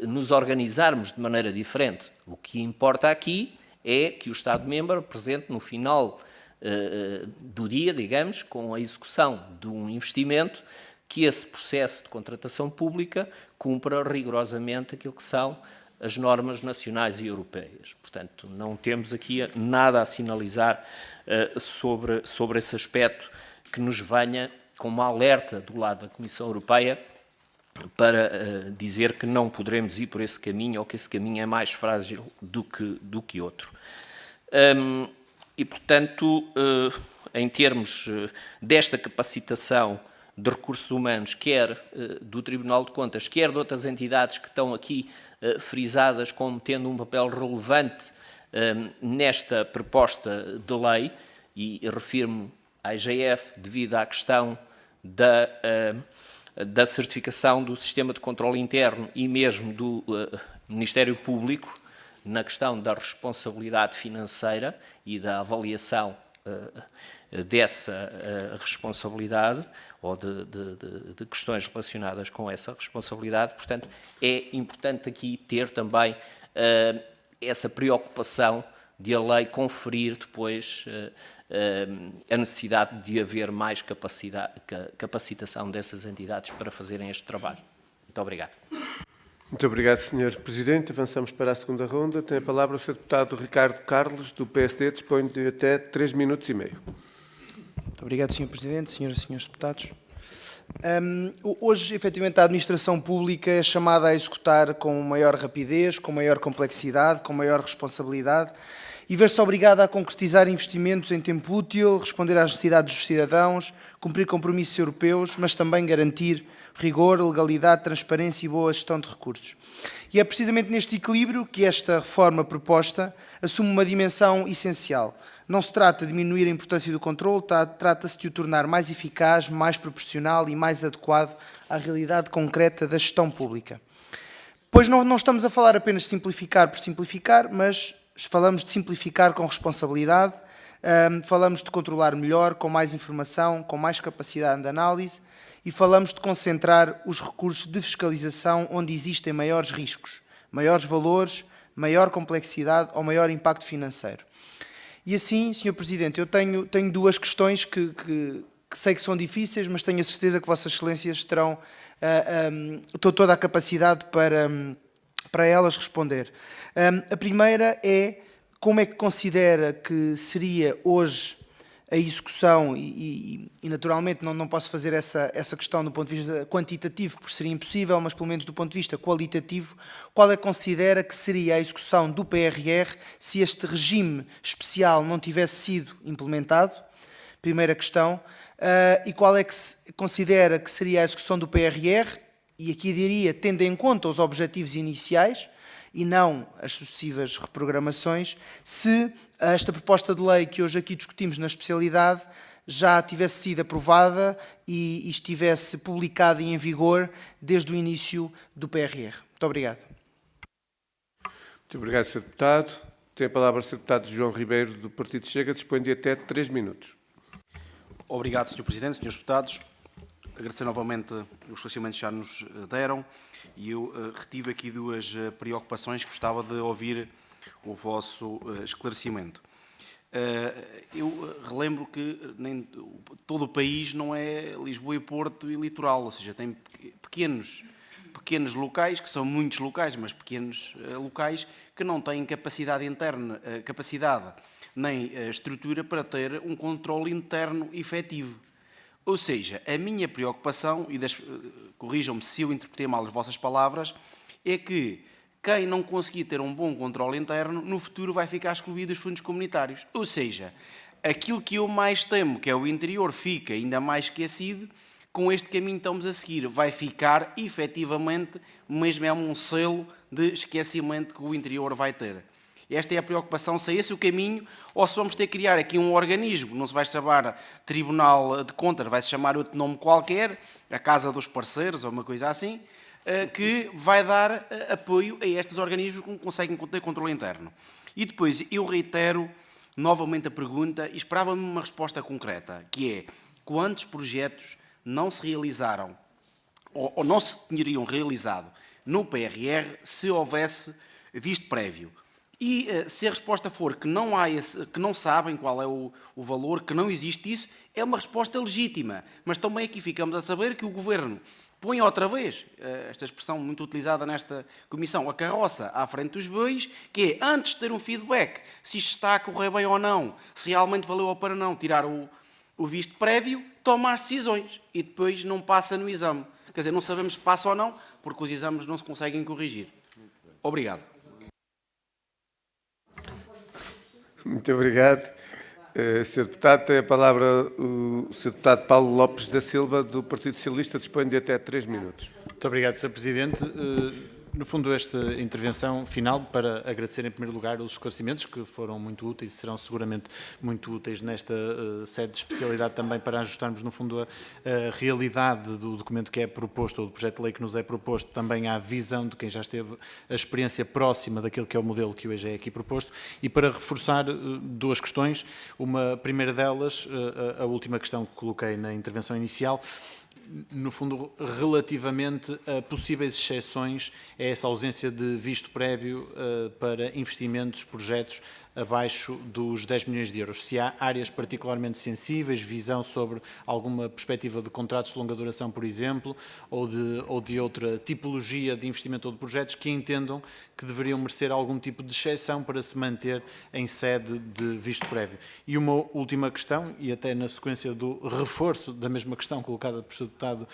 nos organizarmos de maneira diferente. O que importa aqui é que o Estado-membro apresente no final do dia, digamos, com a execução de um investimento, que esse processo de contratação pública cumpra rigorosamente aquilo que são as normas nacionais e europeias. Portanto, não temos aqui nada a sinalizar sobre esse aspecto que nos venha com uma alerta do lado da Comissão Europeia para dizer que não poderemos ir por esse caminho ou que esse caminho é mais frágil do que outro. E, portanto, em termos desta capacitação de recursos humanos, quer do Tribunal de Contas, quer de outras entidades que estão aqui frisadas como tendo um papel relevante nesta proposta de lei, e refiro-me à IGF devido à questão da certificação do sistema de controle interno e mesmo do Ministério Público, na questão da responsabilidade financeira e da avaliação dessa responsabilidade ou de questões relacionadas com essa responsabilidade. Portanto, é importante aqui ter também essa preocupação de a lei conferir depois a necessidade de haver mais capacitação dessas entidades para fazerem este trabalho. Muito obrigado. Muito obrigado, Sr. Presidente. Avançamos para a segunda ronda. Tem a palavra o Sr. Deputado Ricardo Carlos, do PSD. Dispõe de até 3 minutos e meio. Muito obrigado, Sr. Presidente, senhoras e senhores deputados. Hoje, efetivamente, a administração pública é chamada a executar com maior rapidez, com maior complexidade, com maior responsabilidade e ver-se obrigada a concretizar investimentos em tempo útil, responder às necessidades dos cidadãos, cumprir compromissos europeus, mas também garantir rigor, legalidade, transparência e boa gestão de recursos. E é precisamente neste equilíbrio que esta reforma proposta assume uma dimensão essencial. Não se trata de diminuir a importância do controle, trata-se de o tornar mais eficaz, mais proporcional e mais adequado à realidade concreta da gestão pública. Pois não estamos a falar apenas de simplificar por simplificar, mas falamos de simplificar com responsabilidade, falamos de controlar melhor, com mais informação, com mais capacidade de análise e falamos de concentrar os recursos de fiscalização onde existem maiores riscos, maiores valores, maior complexidade ou maior impacto financeiro. E assim, Sr. Presidente, eu tenho duas questões que sei que são difíceis, mas tenho a certeza que Vossas Excelências terão toda a capacidade para elas responder. A primeira é como é que considera que seria hoje a execução, e naturalmente não posso fazer essa questão do ponto de vista quantitativo, porque seria impossível, mas pelo menos do ponto de vista qualitativo, qual é que considera que seria a execução do PRR se este regime especial não tivesse sido implementado? Primeira questão. E qual é que considera que seria a execução do PRR, e aqui diria, tendo em conta os objetivos iniciais, e não as sucessivas reprogramações, se esta proposta de lei que hoje aqui discutimos na especialidade já tivesse sido aprovada e estivesse publicada e em vigor desde o início do PRR. Muito obrigado. Muito obrigado, Sr. Deputado. Tem a palavra o Sr. Deputado João Ribeiro, do Partido Chega. Dispõe de até 3 minutos. Obrigado, Sr. Presidente, Srs. Deputados. Agradecer novamente os esclarecimentos que já nos deram e eu retive aqui duas preocupações que gostava de ouvir o vosso esclarecimento. Eu relembro que todo o país não é Lisboa e Porto e litoral, ou seja, tem pequenos locais, que são muitos locais, mas pequenos locais que não têm capacidade interna, nem estrutura para ter um controle interno efetivo. Ou seja, a minha preocupação, e corrijam-me se eu interpretei mal as vossas palavras, é que quem não conseguir ter um bom controle interno, no futuro vai ficar excluído dos fundos comunitários. Ou seja, aquilo que eu mais temo, que é o interior, fica ainda mais esquecido, com este caminho que estamos a seguir, vai ficar efetivamente mesmo é um selo de esquecimento que o interior vai ter. Esta é a preocupação, se é esse o caminho, ou se vamos ter que criar aqui um organismo, não se vai chamar Tribunal de Contas, vai-se chamar outro nome qualquer, a Casa dos Parceiros ou uma coisa assim, que vai dar apoio a estes organismos que conseguem ter controle interno. E depois, eu reitero novamente a pergunta e esperava-me uma resposta concreta, que é, quantos projetos não se realizaram ou não se teriam realizado no PRR se houvesse visto prévio? E se a resposta for que não há que não sabem qual é o valor, que não existe isso, é uma resposta legítima. Mas também aqui ficamos a saber que o Governo põe outra vez, esta expressão muito utilizada nesta comissão, a carroça à frente dos bois, que é, antes de ter um feedback, se isto está a correr bem ou não, se realmente valeu ou para não tirar o visto prévio, toma as decisões e depois não passa no exame. Quer dizer, não sabemos se passa ou não, porque os exames não se conseguem corrigir. Obrigado. Muito obrigado. Sr. Deputado, tem a palavra o Sr. Deputado Paulo Lopes da Silva, do Partido Socialista, dispõe de até 3 minutos. Muito obrigado, Sr. Presidente. No fundo, esta intervenção final para agradecer em primeiro lugar os esclarecimentos que foram muito úteis e serão seguramente muito úteis nesta sede de especialidade também para ajustarmos no fundo a realidade do documento que é proposto ou do projeto de lei que nos é proposto também à visão de quem já esteve a experiência próxima daquilo que é o modelo que hoje é aqui proposto e para reforçar duas questões. Uma primeira delas, a última questão que coloquei na intervenção inicial, no fundo, relativamente a possíveis exceções a essa ausência de visto prévio para investimentos, projetos abaixo dos 10 milhões de euros. Se há áreas particularmente sensíveis, visão sobre alguma perspectiva de contratos de longa duração, por exemplo, ou de outra tipologia de investimento ou de projetos que entendam que deveriam merecer algum tipo de exceção para se manter em sede de visto prévio. E uma última questão, e até na sequência do reforço da mesma questão colocada pelo Sr. Deputado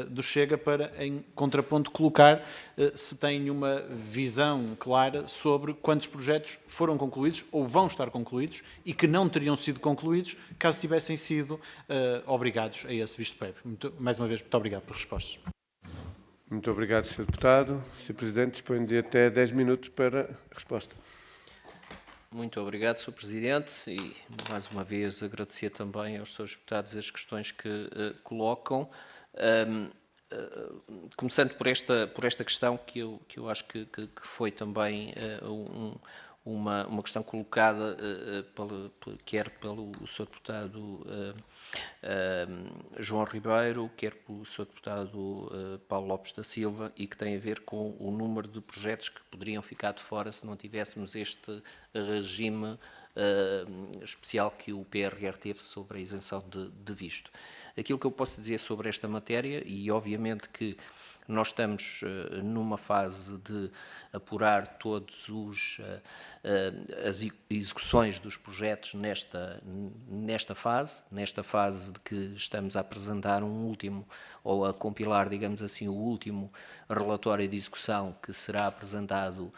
do Chega, para em contraponto colocar se tem uma visão clara sobre quantos projetos foram concluídos ou vão estar concluídos e que não teriam sido concluídos caso tivessem sido obrigados a esse visto prévio. Mais uma vez, muito obrigado pelas respostas. Muito obrigado, Sr. Deputado. Sr. Presidente, dispõe de até 10 minutos para a resposta. Muito obrigado, Sr. Presidente, e mais uma vez agradecer também aos Srs. Deputados as questões que colocam. Começando por esta questão que eu acho que foi também uma questão colocada quer pelo Sr. Deputado João Ribeiro, quer pelo Sr. Deputado Paulo Lopes da Silva, e que tem a ver com o número de projetos que poderiam ficar de fora se não tivéssemos este regime especial que o PRR teve sobre a isenção de visto. Aquilo que eu posso dizer sobre esta matéria, e obviamente que nós estamos numa fase de apurar todas as execuções dos projetos nesta fase de que estamos a apresentar um último, ou a compilar, digamos assim, o último relatório de execução que será apresentado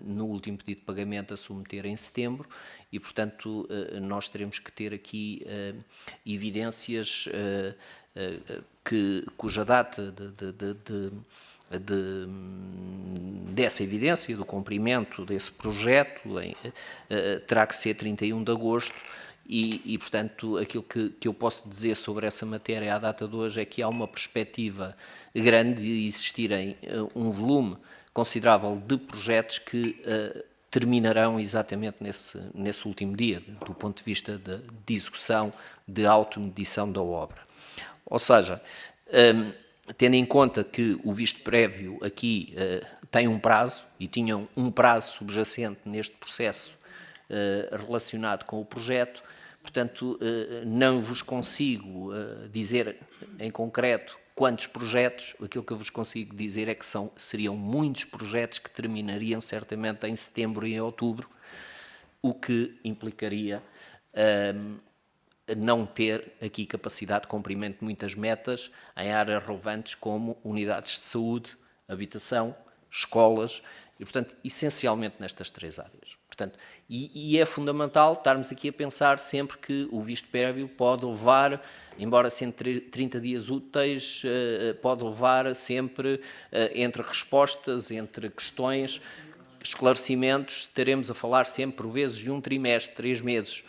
no último pedido de pagamento a submeter em setembro e, portanto, nós teremos que ter aqui evidências cuja data dessa evidência, do cumprimento desse projeto, terá que ser 31 de agosto e, portanto, aquilo que eu posso dizer sobre essa matéria à data de hoje é que há uma perspectiva grande de existirem um volume considerável de projetos que terminarão exatamente nesse último dia, do ponto de vista de execução, de automedição da obra. Ou seja, tendo em conta que o visto prévio aqui tem um prazo, e tinham um prazo subjacente neste processo relacionado com o projeto, portanto, não vos consigo dizer em concreto quantos projetos. Aquilo que eu vos consigo dizer é que seriam muitos projetos que terminariam certamente em setembro e em outubro, o que implicaria não ter aqui capacidade de cumprimento de muitas metas em áreas relevantes como unidades de saúde, habitação, escolas e, portanto, essencialmente nestas três áreas. Portanto, e é fundamental estarmos aqui a pensar sempre que o visto prévio pode levar, embora sendo 30 dias úteis, pode levar sempre, entre respostas, entre questões, esclarecimentos, estaremos a falar sempre, por vezes, de um trimestre, 3 meses,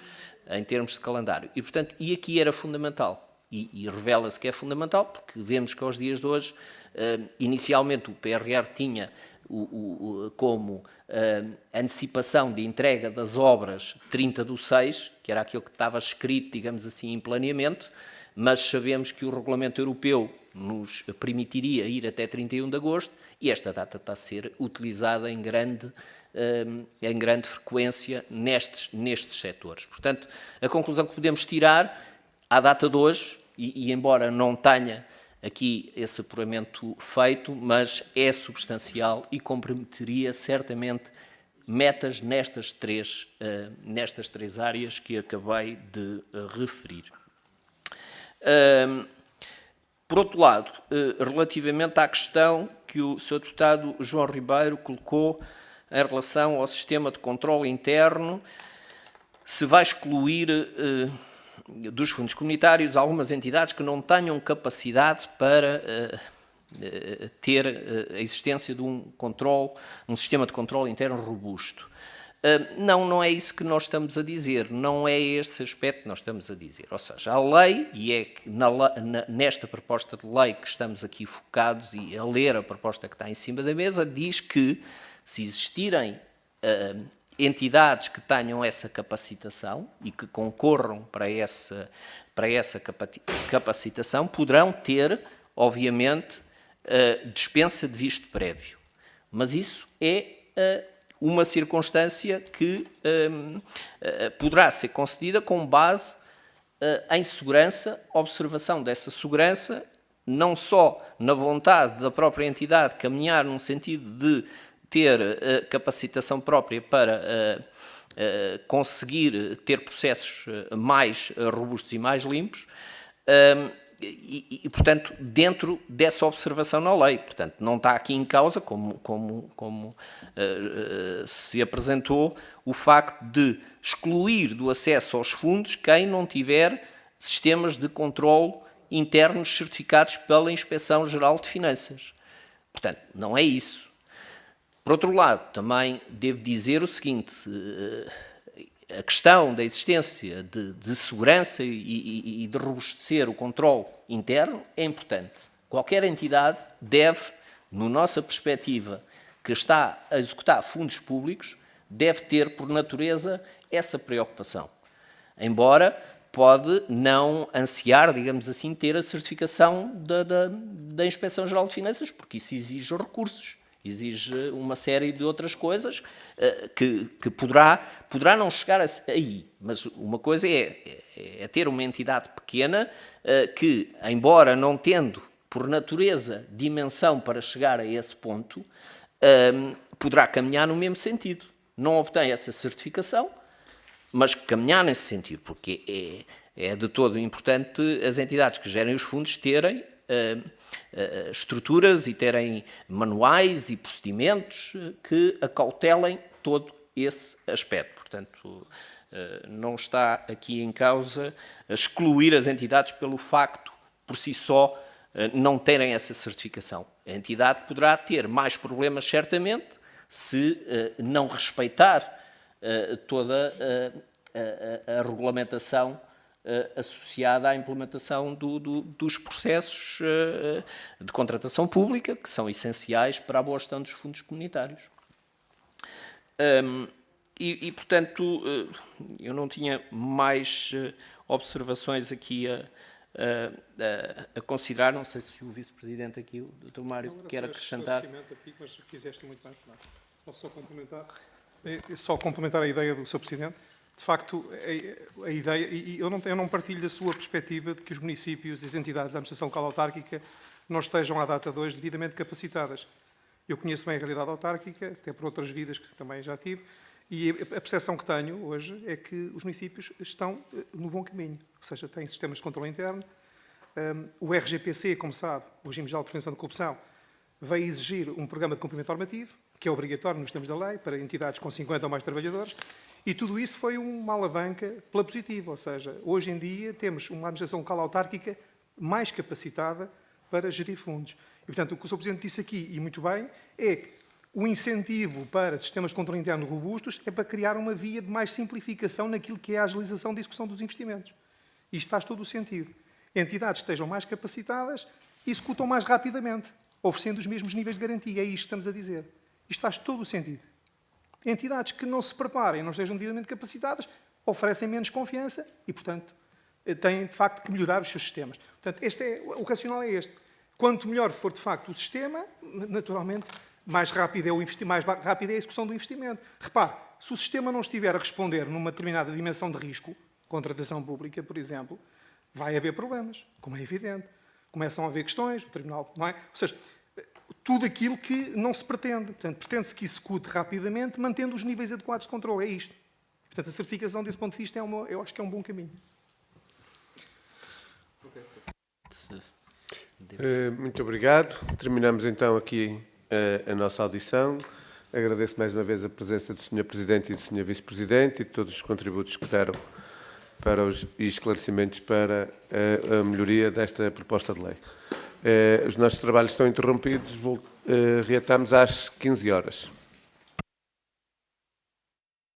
em termos de calendário. E, portanto, e aqui era fundamental, e revela-se que é fundamental, porque vemos que aos dias de hoje, inicialmente o PRR tinha como antecipação de entrega das obras 30/6, que era aquilo que estava escrito, digamos assim, em planeamento, mas sabemos que o regulamento europeu nos permitiria ir até 31 de agosto e esta data está a ser utilizada em grande frequência nestes setores. Portanto, a conclusão que podemos tirar à data de hoje, e embora não tenha aqui esse apuramento feito, mas é substancial e comprometeria certamente metas nestas três áreas que acabei de referir. Por outro lado, relativamente à questão que o Sr. Deputado João Ribeiro colocou em relação ao sistema de controle interno, se vai excluir dos fundos comunitários algumas entidades que não tenham capacidade para ter a existência de um sistema de controle interno robusto. Não é isso que nós estamos a dizer, não é esse aspecto que nós estamos a dizer. Ou seja, a lei, e é que nesta proposta de lei que estamos aqui focados e a ler a proposta que está em cima da mesa, diz que se existirem entidades que tenham essa capacitação e que concorram para essa capacitação, poderão ter, obviamente, dispensa de visto prévio. Mas isso é uma circunstância que poderá ser concedida com base em segurança, observação dessa segurança, não só na vontade da própria entidade caminhar num sentido de ter capacitação própria para conseguir ter processos mais robustos e mais limpos, e, portanto, dentro dessa observação na lei. Portanto, não está aqui em causa, como se apresentou, o facto de excluir do acesso aos fundos quem não tiver sistemas de controle internos certificados pela Inspeção-Geral de Finanças. Portanto, não é isso. Por outro lado, também devo dizer o seguinte: a questão da existência de segurança e de robustecer o controle interno é importante. Qualquer entidade deve, na nossa perspectiva, que está a executar fundos públicos, deve ter, por natureza, essa preocupação. Embora pode não ansiar, digamos assim, ter a certificação da Inspeção-Geral de Finanças, porque isso exige recursos. Exige uma série de outras coisas que poderá não chegar aí. Mas uma coisa é ter uma entidade pequena que, embora não tendo, por natureza, dimensão para chegar a esse ponto, poderá caminhar no mesmo sentido. Não obtém essa certificação, mas caminhar nesse sentido, porque é de todo importante as entidades que gerem os fundos terem estruturas e terem manuais e procedimentos que acautelem todo esse aspecto. Portanto, não está aqui em causa excluir as entidades pelo facto, por si só, não terem essa certificação. A entidade poderá ter mais problemas, certamente, se não respeitar toda a regulamentação associada à implementação dos processos de contratação pública, que são essenciais para a boa gestão dos fundos comunitários. Portanto, eu não tinha mais observações aqui a considerar. Não sei se o Vice-Presidente aqui, o Dr. Mário, quer acrescentar. Aqui, mas fizeste muito bem, Fernando. Posso só complementar a ideia do Sr. Presidente? De facto, a ideia, e eu não partilho da sua perspectiva de que os municípios e as entidades da administração local autárquica não estejam à data de hoje devidamente capacitadas. Eu conheço bem a realidade autárquica, até por outras vidas que também já tive, e a percepção que tenho hoje é que os municípios estão no bom caminho, ou seja, têm sistemas de controle interno. O RGPC, como sabe, o Regime Geral de Prevenção de Corrupção, vai exigir um programa de cumprimento normativo, que é obrigatório nos termos da lei, para entidades com 50 ou mais trabalhadores, e tudo isso foi uma alavanca pela positiva, ou seja, hoje em dia temos uma administração local autárquica mais capacitada para gerir fundos. E, portanto, o que o Sr. Presidente disse aqui, e muito bem, é que o incentivo para sistemas de controle interno robustos é para criar uma via de mais simplificação naquilo que é a agilização da execução dos investimentos. Isto faz todo o sentido. Entidades que estejam mais capacitadas executam mais rapidamente, oferecendo os mesmos níveis de garantia. É isto que estamos a dizer. Isto faz todo o sentido. Entidades que não se preparem, não estejam devidamente capacitadas, oferecem menos confiança e, portanto, têm, de facto, que melhorar os seus sistemas. Portanto, o racional é este. Quanto melhor for, de facto, o sistema, naturalmente, mais rápido é a execução do investimento. Repare, se o sistema não estiver a responder numa determinada dimensão de risco, contratação pública, por exemplo, vai haver problemas, como é evidente. Começam a haver questões, o Tribunal, não é? Ou seja, tudo aquilo que não se pretende. Portanto, pretende-se que execute rapidamente, mantendo os níveis adequados de controle. É isto. Portanto, a certificação, desse ponto de vista, eu acho que é um bom caminho. Muito obrigado. Terminamos então aqui a nossa audição. Agradeço mais uma vez a presença do Sr. Presidente e do Sr. Vice-Presidente e de todos os contributos que deram para e esclarecimentos para a melhoria desta proposta de lei. Os nossos trabalhos estão interrompidos, reatamos às 15 horas.